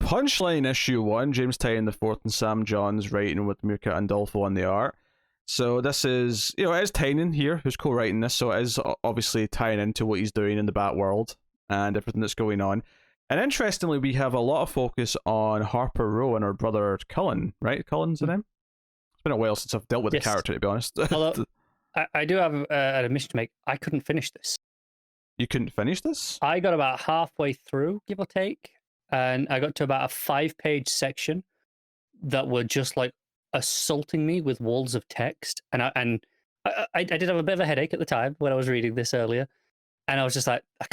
Punchline issue 1, James Tynion the fourth and Sam Johns writing with Mirka Andolfo on the art. So this is, it is Tynion here who's co-writing this, so it is obviously tying into what he's doing in the Bat world and everything that's going on. And interestingly, we have a lot of focus on Harper Row and her brother Cullen, right? Cullen's the name? It's been a while since I've dealt with the character, to be honest. Although, I do have an admission to make. I couldn't finish this. You couldn't finish this? I got about halfway through, give or take, and I got to about a 5-page section that were just like assaulting me with walls of text. And I did have a bit of a headache at the time when I was reading this earlier. And I was just like, I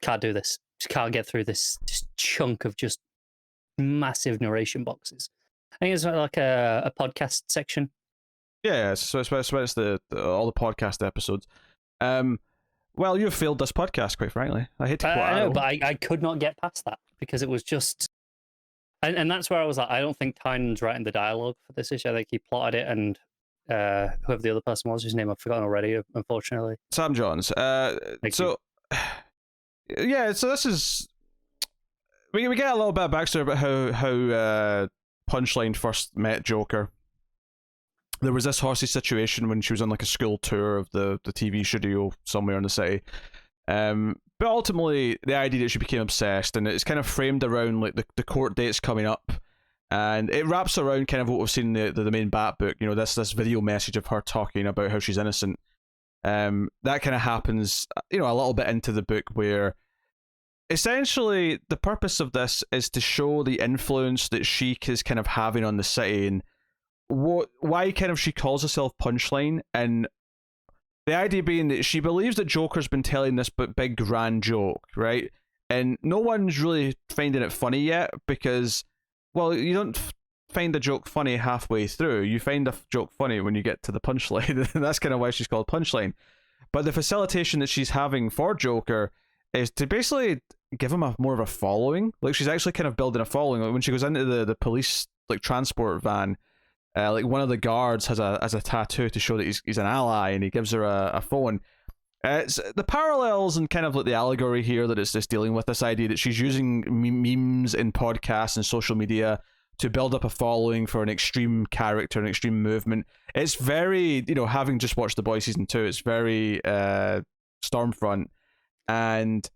can't do this. Just can't get through this chunk of just massive narration boxes. I think it's like a podcast section. Yeah, so it's the all the podcast episodes. Well, you've failed this podcast, quite frankly. I hate to quote I know, but I could not get past that because it was just... And that's where I was like, I don't think Tynan's writing the dialogue for this issue. I think he plotted it, and whoever the other person was, whose name I've forgotten already, unfortunately. Sam Johns. So this is... We get a little bit of backstory about how Punchline first met Joker. There was this horsey situation when she was on like a school tour of the TV studio somewhere in the city. But ultimately, the idea that she became obsessed, and it's kind of framed around like the court dates coming up, and it wraps around kind of what we've seen in the main Bat book. This video message of her talking about how she's innocent. That kind of happens, a little bit into the book, where essentially the purpose of this is to show the influence that she is kind of having on the city, and why kind of she calls herself Punchline, and the idea being that she believes that Joker's been telling this big grand joke, right? And no one's really finding it funny yet, because, well, you don't find a joke funny halfway through. You find a joke funny when you get to the punchline. That's kind of why she's called Punchline. But the facilitation that she's having for Joker is to basically give him more of a following. Like, she's actually kind of building a following. Like, when she goes into the police like transport van, like one of the guards has a tattoo to show that he's an ally, and he gives her a phone. It's the parallels and kind of like the allegory here that it's just dealing with this idea that she's using memes in podcasts and social media to build up a following for an extreme character, an extreme movement. It's very, having just watched The Boys season 2, it's very Stormfront, and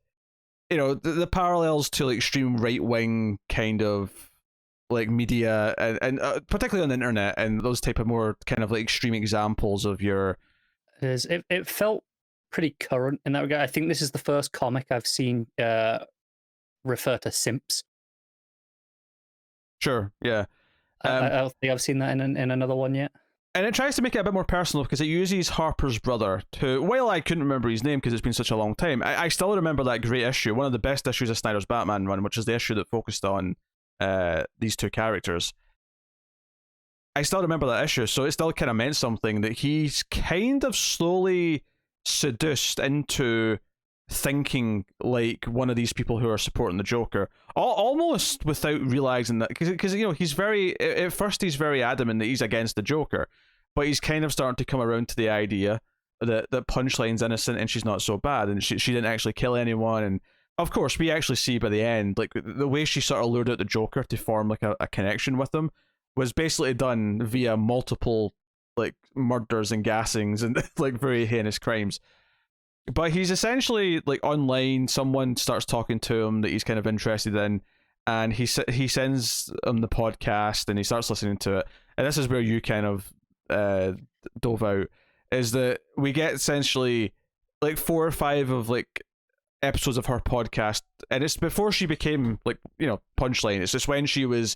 the parallels to like extreme right wing kind of like media and particularly on the internet and those type of more kind of like extreme examples of your... It felt pretty current in that regard. I think this is the first comic I've seen refer to simps. Sure, yeah. I don't think I've seen that in another one yet. And it tries to make it a bit more personal because it uses Harper's brother to... While I couldn't remember his name because it's been such a long time, I still remember that great issue, one of the best issues of Snyder's Batman run, which is the issue that focused on these two characters. I still remember that issue, so it still kind of meant something that he's kind of slowly seduced into thinking like one of these people who are supporting the Joker, almost without realizing that, because he's very... At first he's very adamant that he's against the Joker, but he's kind of starting to come around to the idea that Punchline's innocent and she's not so bad, and she didn't actually kill anyone. And of course, we actually see by the end, like, the way she sort of lured out the Joker to form like a connection with him was basically done via multiple like murders and gassings and like very heinous crimes. But he's essentially like online, someone starts talking to him that he's kind of interested in, and he sends him the podcast and he starts listening to it. And this is where you kind of dove out, is that we get essentially like 4 or 5 of like episodes of her podcast, and it's before she became like Punchline. It's just when she was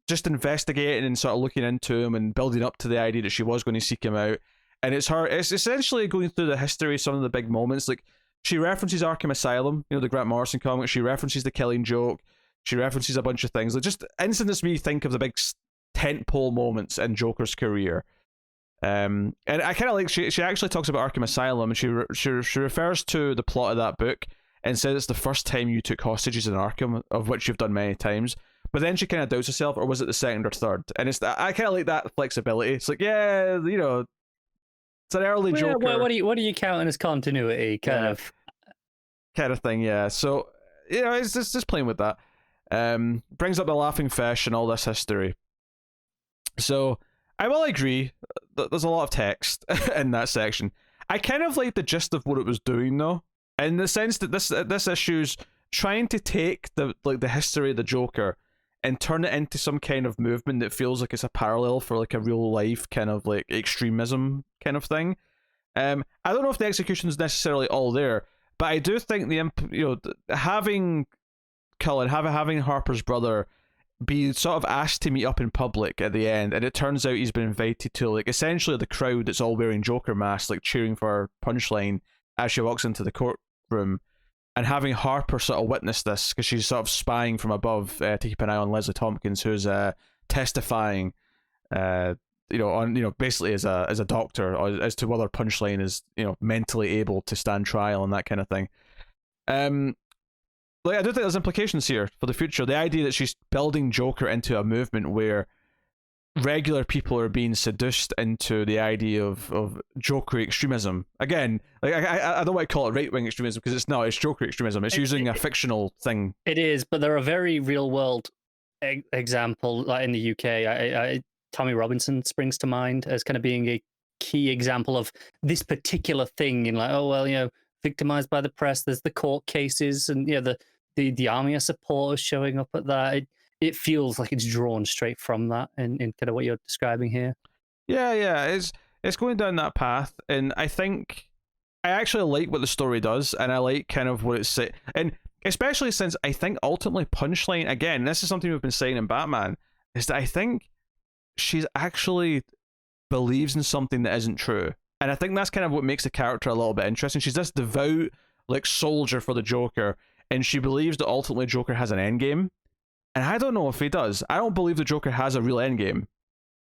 just investigating and sort of looking into him and building up to the idea that she was going to seek him out. And it's essentially going through the history of some of the big moments. Like, she references Arkham Asylum, the Grant Morrison comic. She references The Killing Joke. She references a bunch of things. Like, just instance me think of the big tentpole moments in Joker's career. And I kind of like, she actually talks about Arkham Asylum, and she refers to the plot of that book and says it's the first time you took hostages in Arkham, of which you've done many times. But then she kind of doubts herself, or was it the second or third? And I kind of like that flexibility. It's like, yeah, it's an early Joker. What are you counting as continuity? Kind of thing, yeah. So it's just playing with that. Brings up the laughing fish and all this history. So I will agree that there's a lot of text in that section. I kind of like the gist of what it was doing though, in the sense that this issue's trying to take the history of the Joker and turn it into some kind of movement that feels like it's a parallel for like a real life kind of like extremism kind of thing. I don't know if the execution is necessarily all there, but I do think having Cullen, having Harper's brother be sort of asked to meet up in public at the end, and it turns out he's been invited to like essentially the crowd that's all wearing Joker masks, like cheering for Punchline as she walks into the courtroom, and having Harper sort of witness this because she's sort of spying from above to keep an eye on Leslie Tompkins, who's testifying, basically as a doctor as to whether Punchline is mentally able to stand trial and that kind of thing. I do think there's implications here for the future. The idea that she's building Joker into a movement where regular people are being seduced into the idea of Joker extremism. Again, I don't want to call it right-wing extremism because it's not. It's Joker extremism. It's using a fictional thing. It is, but there are very real-world example, like in the UK. Tommy Robinson springs to mind as kind of being a key example of this particular thing. In like, victimized by the press. There's the court cases, and the army of supporters showing up at that. It feels like it's drawn straight from that, in kind of what you're describing here. Yeah, it's going down that path, and I think I actually like what the story does, and I like kind of what it's and especially since I think ultimately Punchline, again, this is something we've been saying in Batman, is that I think she's actually believes in something that isn't true. And I think that's kind of what makes the character a little bit interesting. She's this devout, like, soldier for the Joker, and she believes that ultimately Joker has an endgame. And I don't know if he does. I don't believe the Joker has a real endgame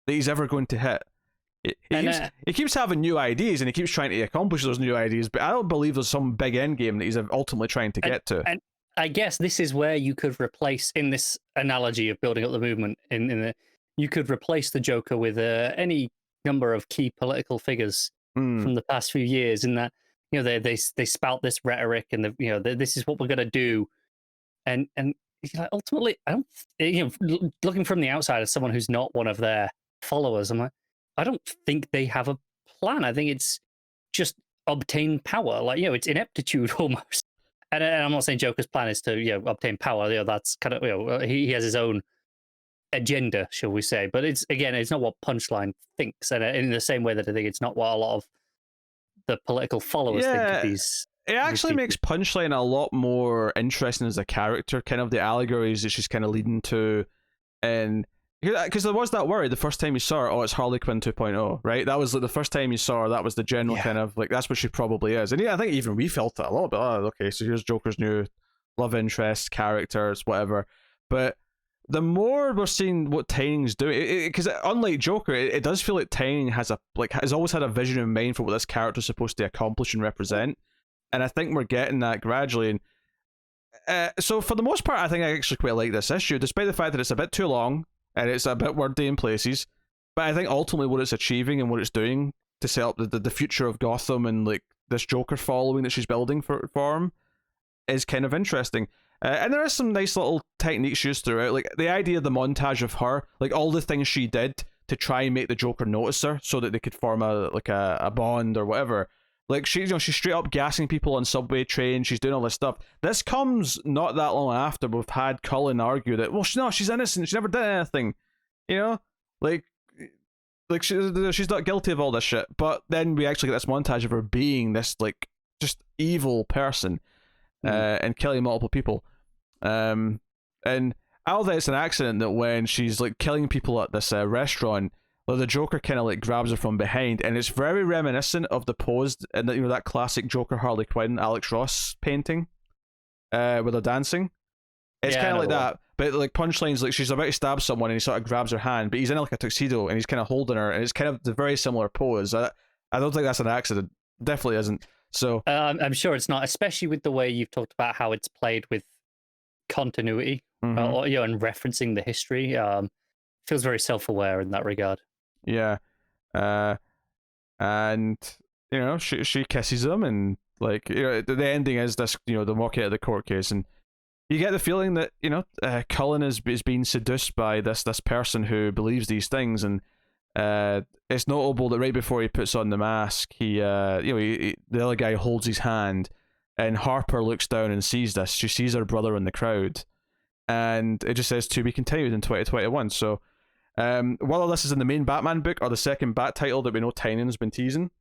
that he's ever going to hit. He keeps having new ideas, and he keeps trying to accomplish those new ideas, but I don't believe there's some big endgame that he's ultimately trying to get to. And I guess this is where you could replace, in this analogy of building up the movement, you could replace the Joker with any number of key political figures from the past few years, in that they spout this rhetoric and this is what we're going to do, and ultimately I don't looking from the outside as someone who's not one of their followers, I'm like, I don't think they have a plan. I think it's just obtain power, it's ineptitude almost. And I'm not saying Joker's plan is to obtain power. That's kind of he has his own agenda, shall we say? But it's not what Punchline thinks, and in the same way that I think it's not what a lot of the political followers think of these. It actually makes Punchline a lot more interesting as a character, kind of the allegories that she's kind of leading to, and because there was that worry the first time you saw her, it's Harley Quinn 2.0, right? That was like the first time you saw her, that was the general kind of like, that's what she probably is. And I think even we felt it a little bit. Okay, so here's Joker's new love interest, characters, whatever. But the more we're seeing what Tining's doing, because unlike Joker, it does feel like Tining has always had a vision in mind for what this character's supposed to accomplish and represent, and I think we're getting that gradually. And so for the most part, I think I actually quite like this issue, despite the fact that it's a bit too long and it's a bit wordy in places. But I think ultimately what it's achieving and what it's doing to set up the future of Gotham and like this Joker following that she's building for him is kind of interesting. And there are some nice little techniques used throughout, like the idea of the montage of her, like all the things she did to try and make the Joker notice her, so that they could form a bond or whatever. Like she's straight up gassing people on subway trains. She's doing all this stuff. This comes not that long after we've had Cullen argue that she's innocent. She never did anything. Like she's not guilty of all this shit. But then we actually get this montage of her being this like just evil person. And killing multiple people. And I'll bet it's an accident that when she's like killing people at this restaurant, the Joker kind of like grabs her from behind, and it's very reminiscent of the pose and that classic Joker Harley Quinn Alex Ross painting, with her dancing. It's kind of like that, but like Punchline's like she's about to stab someone, and he sort of grabs her hand, but he's in like a tuxedo, and he's kind of holding her, and it's kind of the very similar pose. I don't think that's an accident. Definitely isn't. So I'm sure it's not, especially with the way you've talked about how it's played with continuity, and referencing the history. Feels very self-aware in that regard. Yeah, and she kisses him, and like the ending is this, the walk out of the court case, and you get the feeling that Cullen is being seduced by this person who believes these things, and it's notable that right before he puts on the mask, the other guy holds his hand, and Harper looks down and sees this. She sees her brother in the crowd, and it just says to be continued in 2021. So, whether this is in the main Batman book or the second Bat title that we know Tynion's been teasing,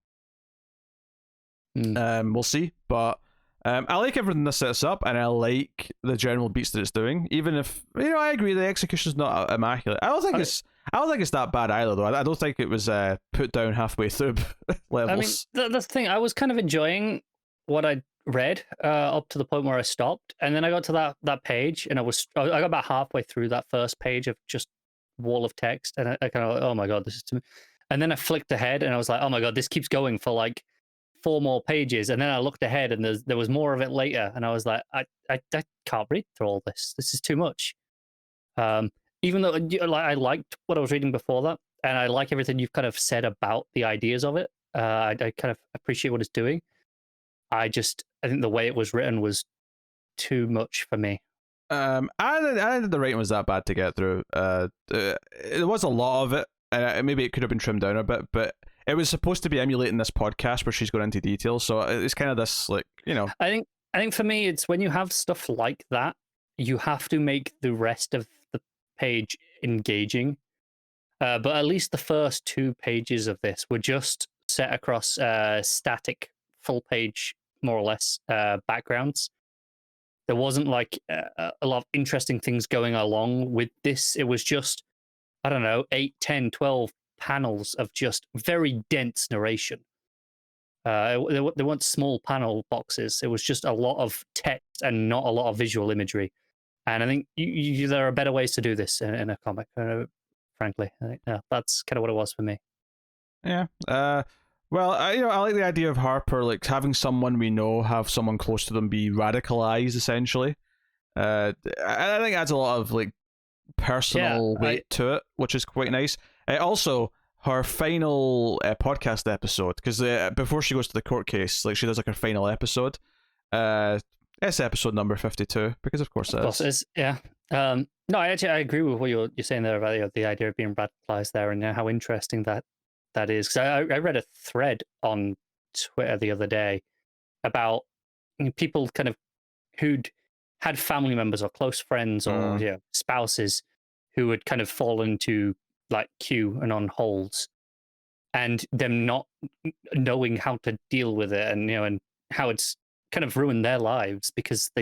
we'll see. But I like everything this sets up, and I like the general beats that it's doing. Even if I agree the execution's not immaculate. I don't think it's that bad either, though. I don't think it was put down halfway through levels. I mean, that's the thing. I was kind of enjoying what I read up to the point where I stopped, and then I got to that page, and I got about halfway through that first page of just wall of text, and I kind of oh my god, this is too. And then I flicked ahead, and I was like, oh my god, this keeps going for like 4 more pages, and then I looked ahead, and there was more of it later, and I was like, I can't read through all this. This is too much. Even though I liked what I was reading before that, and I like everything you've kind of said about the ideas of it. I kind of appreciate what it's doing. I think the way it was written was too much for me. I didn't think the writing was that bad to get through. There was a lot of it, and maybe it could have been trimmed down a bit, but it was supposed to be emulating this podcast where she's going into detail, so it's kind of this I think for me, it's when you have stuff like that, you have to make the rest of the page engaging. But at least the first 2 pages of this were just set across static full page, more or less, backgrounds. There wasn't like a lot of interesting things going along with this. It was just, I don't know, 8, 10, 12 panels of just very dense narration. They weren't small panel boxes. It was just a lot of text and not a lot of visual imagery. And I think there are better ways to do this in a comic. Frankly, I think that's kind of what it was for me. Yeah. Well, I like the idea of Harper like having someone we know have someone close to them be radicalized. Essentially, I think adds a lot of like personal weight to it, which is quite nice. Also, her final podcast episode, because before she goes to the court case, like she does like her final episode. It's episode number 52, because of course it is. Yeah. No, I agree with what you're saying there about the idea of being radicalized there, and how interesting that is. Because I read a thread on Twitter the other day about people kind of who'd had family members or close friends or spouses who had kind of fallen into like queue and on holds, and them not knowing how to deal with it, and and how it's kind of ruined their lives because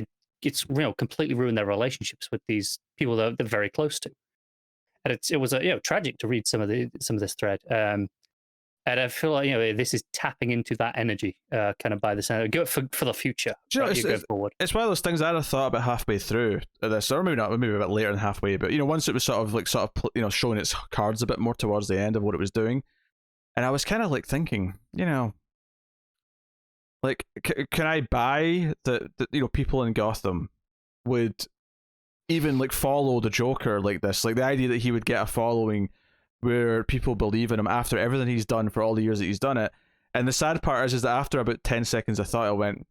it's completely ruined their relationships with these people that they're very close to. And it was tragic to read some of this thread. And I feel like this is tapping into that energy, kind of by the sound. Go for the future. Forward. It's one of those things I'd have thought about halfway through this, or maybe not, maybe a bit later than halfway. But once it was sort of showing its cards a bit more towards the end of what it was doing, and I was kind of like thinking, like, can I buy that people in Gotham would even like follow the Joker like this? Like the idea that he would get a following where people believe in him after everything he's done for all the years that he's done it. And the sad part is that after about 10 seconds I thought, I went,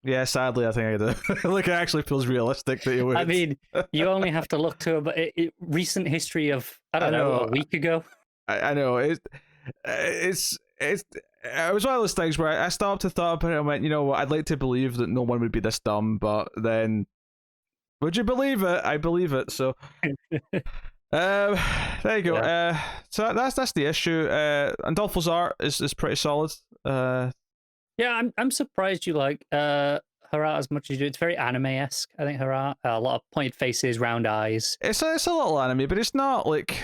yeah, sadly I think I do. Like it actually feels realistic that he would. I mean, you only have to look to a recent history of, I don't know, a week ago. I know. It was one of those things where I stopped and thought about it and went, you know what, I'd like to believe that no one would be this dumb, but then would you believe it? I believe it. So there you go. Yeah. So that's the issue. Andolfo's art is pretty solid. Yeah, I'm surprised you like her art as much as you do. It's very anime-esque, I think, her art. A lot of pointed faces, round eyes. It's a little anime, but it's not like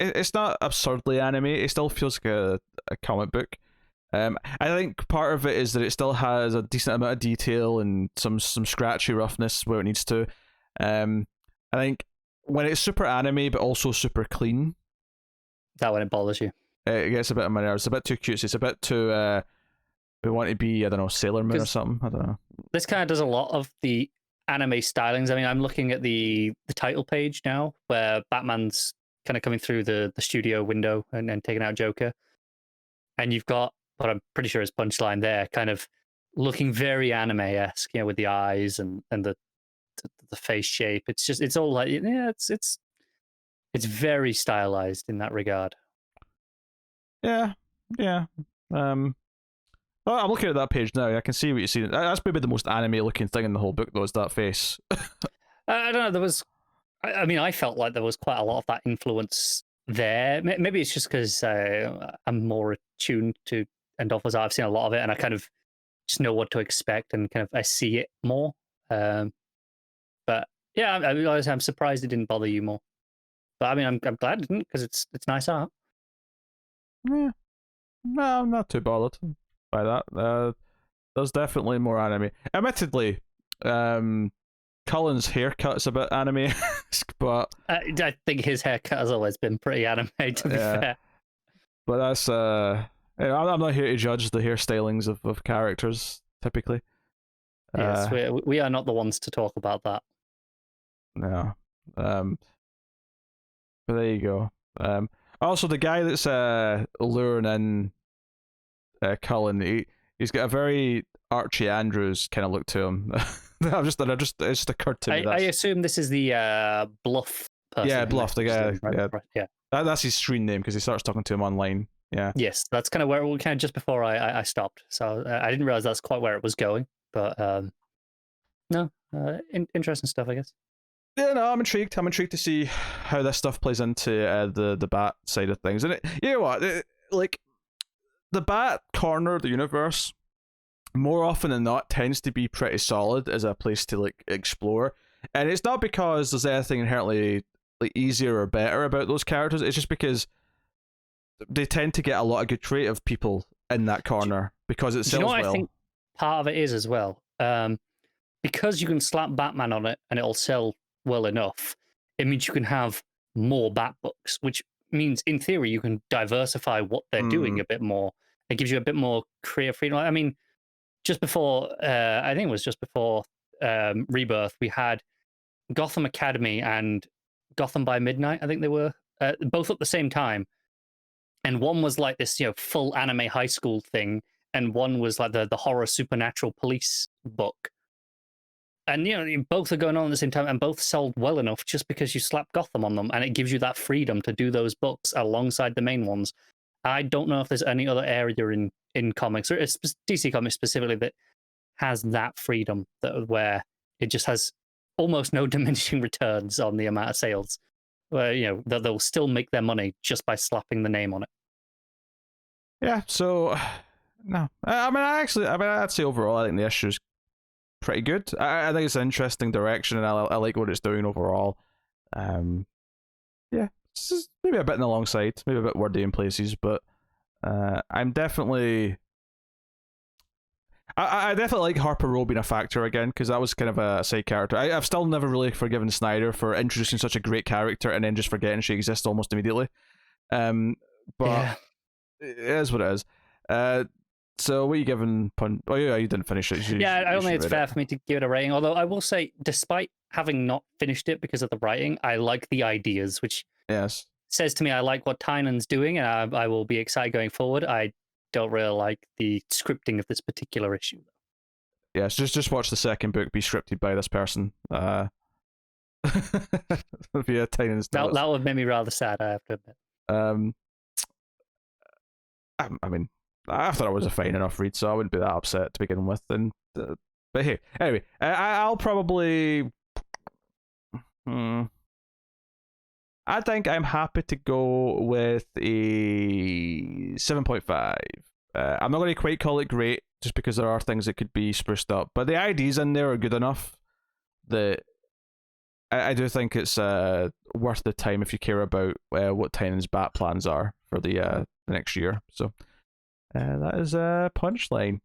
it's not absurdly anime. It still feels like a comic book. I think part of it is that it still has a decent amount of detail and some scratchy roughness where it needs to. I think when it's super anime but also super clean, that when it bothers you, it gets a bit on my nerves. It's a bit too cute. It's a bit too. We want to be, I don't know, Sailor Moon or something. I don't know. This kind of does a lot of the anime stylings. I mean, I'm looking at the title page now where Batman's kind of coming through the studio window and taking out Joker, and you've got what I'm pretty sure is Punchline there, kind of looking very anime-esque, with the eyes and the the face shape. It's all like, yeah, it's very stylized in that regard. Yeah, yeah. Oh, I'm looking at that page now. I can see what you're seeing. That's maybe the most anime-looking thing in the whole book, though, is that face. I don't know. There was, I mean, I felt like there was quite a lot of that influence there. Maybe it's just because I'm more attuned to Endolphin's art. I've seen a lot of it, and I kind of just know what to expect, and kind of I see it more. But yeah, I'm surprised it didn't bother you more. But I mean, I'm glad it didn't, because it's nice art. Yeah. No, I'm not too bothered by that. There's definitely more anime. Admittedly, Cullen's haircut's a bit anime, but I think his haircut has always been pretty anime, to be fair. But that's I'm not here to judge the hairstylings of characters typically. Yes, we are not the ones to talk about that. No. But there you go. Also, the guy that's luring in Cullen, he's got a very Archie Andrews kind of look to him. It just occurred to me. I assume this is the Bluff person. Yeah, Bluff, the guy. Right? Yeah. That's his screen name, because he starts talking to him online. Yeah. Yes, that's kind of where kind of just before I stopped. So I didn't realize that's quite where it was going. But no, interesting stuff, I guess. Yeah, no, I'm intrigued. I'm intrigued to see how this stuff plays into the Bat side of things. And you know what? Like, the Bat corner of the universe, more often than not, tends to be pretty solid as a place to like explore. And it's not because there's anything inherently like easier or better about those characters. It's just because they tend to get a lot of good creative people in that corner because it sells well. I think part of it is as well. Because you can slap Batman on it and it'll sell well enough, it means you can have more Bat books, which means in theory you can diversify what they're doing a bit more. It gives you a bit more creative freedom. I mean, just before I think it was just before Rebirth, we had Gotham Academy and Gotham by Midnight, I think they were both at the same time, and one was like this full anime high school thing, and one was like the horror supernatural police book. And both are going on at the same time, and both sold well enough just because you slap Gotham on them, and it gives you that freedom to do those books alongside the main ones. I don't know if there's any other area in comics, or DC Comics specifically, that has that freedom, where it just has almost no diminishing returns on the amount of sales, where that they'll still make their money just by slapping the name on it. Yeah. So no, I'd say overall, I think the issue's pretty good. I think it's an interesting direction, and I like what it's doing overall. Yeah, it's just maybe a bit on the long side, maybe a bit wordy in places, but I'm definitely. I definitely like Harper Row being a factor again, because that was kind of a side character. I've still never really forgiven Snyder for introducing such a great character and then just forgetting she exists almost immediately. But yeah. It is what it is. So what are you giving Oh yeah, you didn't finish it. I don't think it's fair for me to give it a rating, although I will say, despite having not finished it because of the writing, I like the ideas, which says to me I like what Tynan's doing, and I will be excited going forward. I don't really like the scripting of this particular issue. Yes, just watch the second book be scripted by this person. Via Tynan's notes. That would make me rather sad, I have to admit. I mean, I thought it was a fine enough read, so I wouldn't be that upset to begin with. And but hey, anyway, I'll probably. I think I'm happy to go with a 7.5. I'm not going to quite call it great, just because there are things that could be spruced up, but the ideas in there are good enough that I do think it's worth the time if you care about what Tynan's Bat plans are for the next year. So that is Punchline.